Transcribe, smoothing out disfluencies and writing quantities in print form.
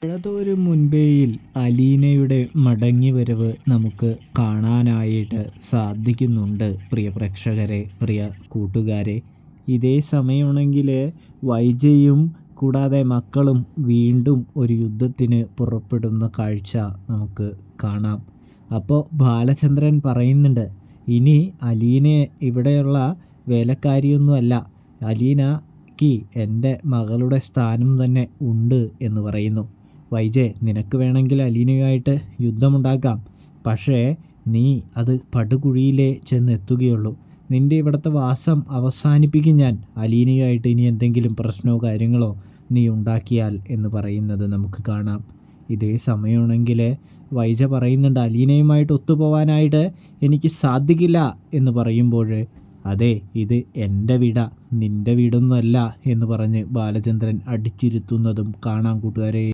പഴതൊരു മുൻപേയിൽ അലീനയുടെ മടങ്ങിവരവ് നമുക്ക് കാണാനായിട്ട് സാധിക്കുന്നുണ്ട്. പ്രിയ പ്രേക്ഷകരെ, പ്രിയ കൂട്ടുകാരെ, ഇതേ സമയമാണെങ്കിൽ വൈജയും കൂടാതെ മക്കളും വീണ്ടും ഒരു യുദ്ധത്തിന് പുറപ്പെടുന്ന കാഴ്ച നമുക്ക് കാണാം. അപ്പോൾ ബാലചന്ദ്രൻ പറയുന്നുണ്ട്, ഇനി അലീന ഇവിടെയുള്ള വേലക്കാരിയൊന്നുമല്ല, അലീനയ്ക്ക് എൻ്റെ മകളുടെ സ്ഥാനം തന്നെ ഉണ്ട് എന്ന് പറയുന്നു. വൈജയ്, നിനക്ക് വേണമെങ്കിൽ അലീനയുമായിട്ട് യുദ്ധമുണ്ടാക്കാം, പക്ഷേ നീ അത് പടുകുഴിയിലേ ചെന്നെത്തുകയുള്ളൂ. നിൻ്റെ ഇവിടുത്തെ വാസം അവസാനിപ്പിക്കും ഞാൻ, അലീനയുമായിട്ട് ഇനി എന്തെങ്കിലും പ്രശ്നമോ കാര്യങ്ങളോ നീ ഉണ്ടാക്കിയാൽ എന്ന് പറയുന്നത് നമുക്ക് കാണാം. ഇതേ സമയമാണെങ്കിൽ വൈജ പറയുന്നുണ്ട്, അലീനയുമായിട്ട് ഒത്തുപോകാനായിട്ട് എനിക്ക് സാധിക്കില്ല എന്ന് പറയുമ്പോൾ, അതെ, ഇത് എൻ്റെ വീടാ, നിൻ്റെ വീടൊന്നുമല്ല എന്ന് പറഞ്ഞ് ബാലചന്ദ്രൻ അടിച്ചിരുത്തുന്നതും കാണാം കൂട്ടുകാരെ.